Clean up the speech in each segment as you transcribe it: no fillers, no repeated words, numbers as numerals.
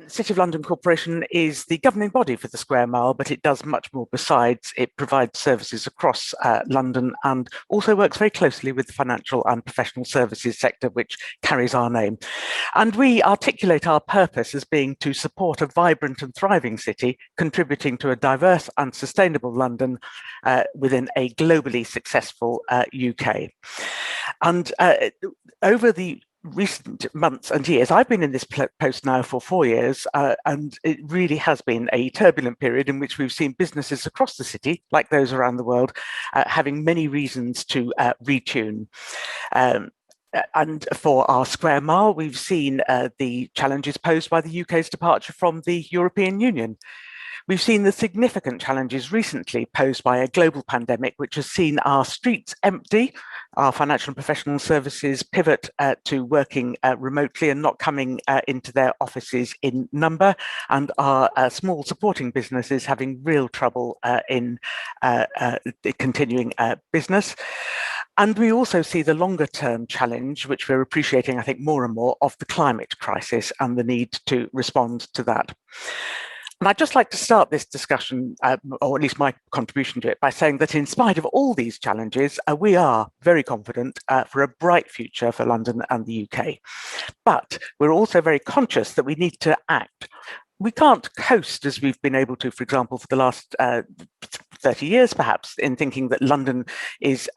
City of London Corporation is the governing body for the Square Mile, but it does much more besides. It provides services across London and also works very closely with the financial and professional services sector, which carries our name. And we articulate our purpose as being to support a vibrant and thriving city, contributing to a diverse and sustainable London within a globally successful UK. And over the recent months and years, I've been in this post now for 4 years, and it really has been a turbulent period in which we've seen businesses across the city, like those around the world, having many reasons to retune. And for our Square Mile, we've seen the challenges posed by the UK's departure from the European Union. We've seen the significant challenges recently posed by a global pandemic, which has seen our streets empty, our financial and professional services pivot to working remotely and not coming into their offices in number, and our small supporting businesses having real trouble in continuing business. And we also see the longer term challenge, which we're appreciating, I think, more and more, of the climate crisis and the need to respond to that. And I'd just like to start this discussion, or at least my contribution to it, by saying that in spite of all these challenges, we are very confident for a bright future for London and the UK. But we're also very conscious that we need to act. We can't coast as we've been able to, for example, for the last 30 years, perhaps, in thinking that London is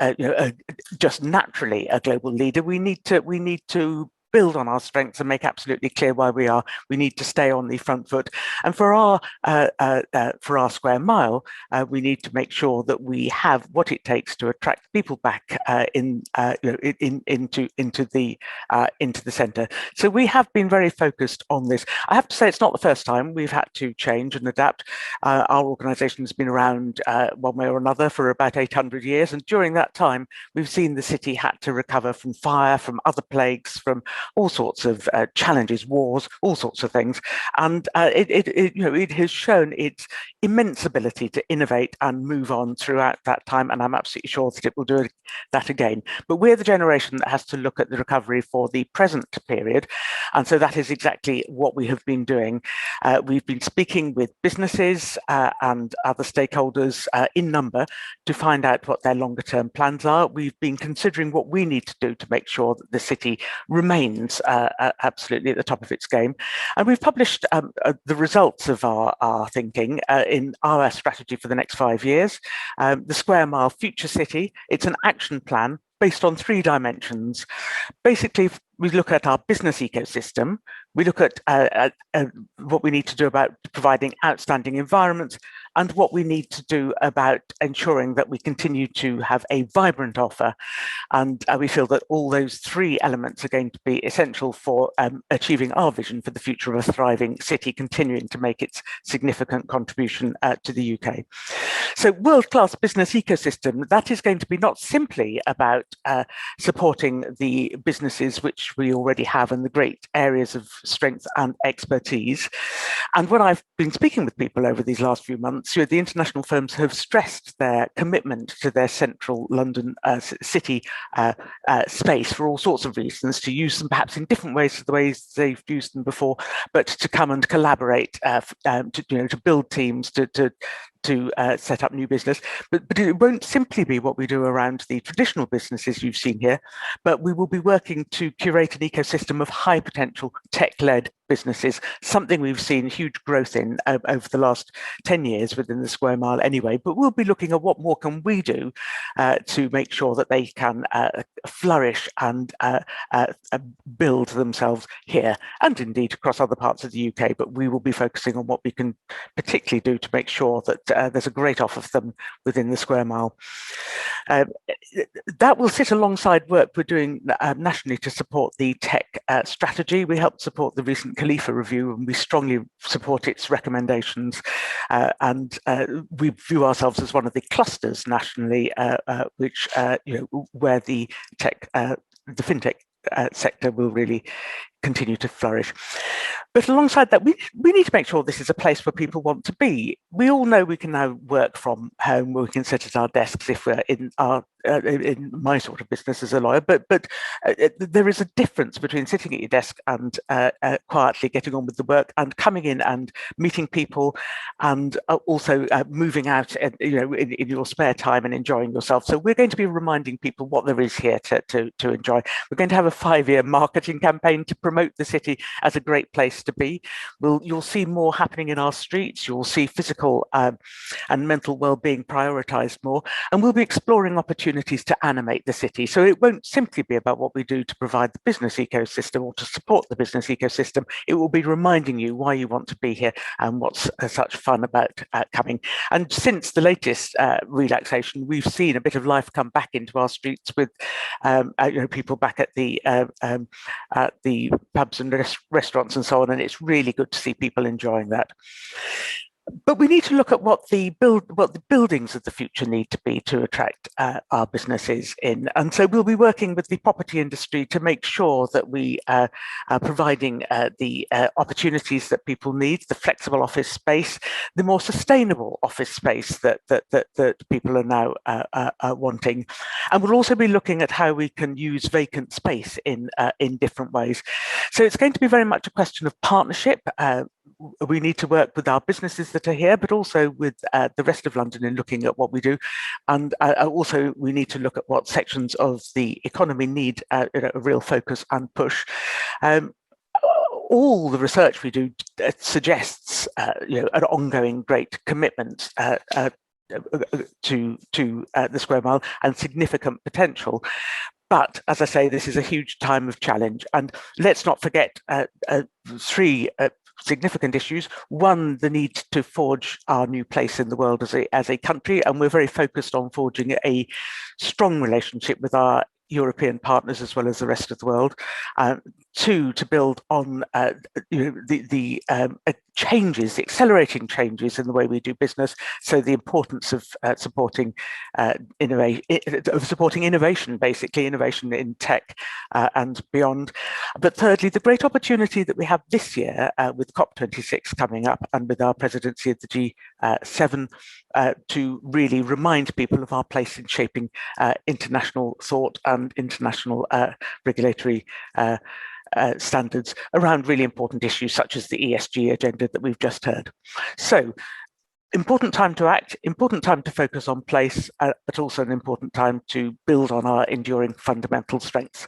just naturally a global leader. We need to build on our strengths and make absolutely clear why we are. We need to stay on the front foot. And for our Square Mile, we need to make sure that we have what it takes to attract people back into the centre. So we have been very focused on this. I have to say, it's not the first time we've had to change and adapt. Our organisation has been around one way or another for about 800 years, and during that time, we've seen the city had to recover from fire, from other plagues, from all sorts of challenges, wars, all sorts of things. And it has shown its immense ability to innovate and move on throughout that time. And I'm absolutely sure that it will do that again. But we're the generation that has to look at the recovery for the present period. And so that is exactly what we have been doing. We've been speaking with businesses and other stakeholders in number to find out what their longer term plans are. We've been considering what we need to do to make sure that the city remains absolutely at the top of its game. And we've published the results of our thinking in our strategy for the next 5 years. The Square Mile Future City, it's an action plan based on 3 dimensions. Basically, we look at our business ecosystem, we look at what we need to do about providing outstanding environments, and what we need to do about ensuring that we continue to have a vibrant offer. And we feel that all those 3 elements are going to be essential for achieving our vision for the future of a thriving city, continuing to make its significant contribution to the UK. So world-class business ecosystem, that is going to be not simply about supporting the businesses which we already have and the great areas of strength and expertise. And when I've been speaking with people over these last few months, the international firms have stressed their commitment to their central London city space for all sorts of reasons, to use them perhaps in different ways to the ways they've used them before, but to come and collaborate, to build teams, to set up new business. But it won't simply be what we do around the traditional businesses you've seen here, but we will be working to curate an ecosystem of high potential tech-led businesses, something we've seen huge growth in over the last 10 years within the Square Mile anyway. But we'll be looking at what more can we do to make sure that they can flourish and build themselves here and indeed across other parts of the UK. But we will be focusing on what we can particularly do to make sure that there's a great offer for them within the Square Mile. That will sit alongside work we're doing nationally to support the tech strategy. We helped support the recent Khalifa review, and we strongly support its recommendations. And we view ourselves as one of the clusters nationally, which where the fintech sector will really continue to flourish. But alongside that, we need to make sure this is a place where people want to be. We all know we can now work from home, we can sit at our desks if we're in my sort of business as a lawyer, but there is a difference between sitting at your desk and quietly getting on with the work and coming in and meeting people, and also moving out in your spare time and enjoying yourself. So we're going to be reminding people what there is here to enjoy. We're going to have a 5-year marketing campaign to promote the city as a great place to be. You'll see more happening in our streets. You'll see physical and mental well-being prioritised more, and we'll be exploring opportunities to animate the city. So it won't simply be about what we do to provide the business ecosystem or to support the business ecosystem. It will be reminding you why you want to be here and what's such fun about coming. And since the latest relaxation, we've seen a bit of life come back into our streets with people back at the pubs and restaurants and so on, and it's really good to see people enjoying that. But we need to look at what the buildings of the future need to be to attract our businesses in. And so we'll be working with the property industry to make sure that we are providing the opportunities that people need, the flexible office space, the more sustainable office space that people are now wanting. And we'll also be looking at how we can use vacant space in different ways. So it's going to be very much a question of partnership. We need to work with our businesses that are here, but also with the rest of London in looking at what we do. And also we need to look at what sections of the economy need a real focus and push. All the research we do suggests an ongoing great commitment to the square mile and significant potential. But as I say, this is a huge time of challenge. And let's not forget 3 significant issues. One, the need to forge our new place in the world as a country. And we're very focused on forging a strong relationship with our European partners as well as the rest of the world. 2, to build on the changes, the accelerating changes in the way we do business. So the importance of supporting innovation, basically innovation in tech and beyond. But thirdly, the great opportunity that we have this year with COP26 coming up and with our presidency of the G7 to really remind people of our place in shaping international thought and international regulatory standards around really important issues such as the ESG agenda that we've just heard. So important time to act, important time to focus on place, but also an important time to build on our enduring fundamental strengths.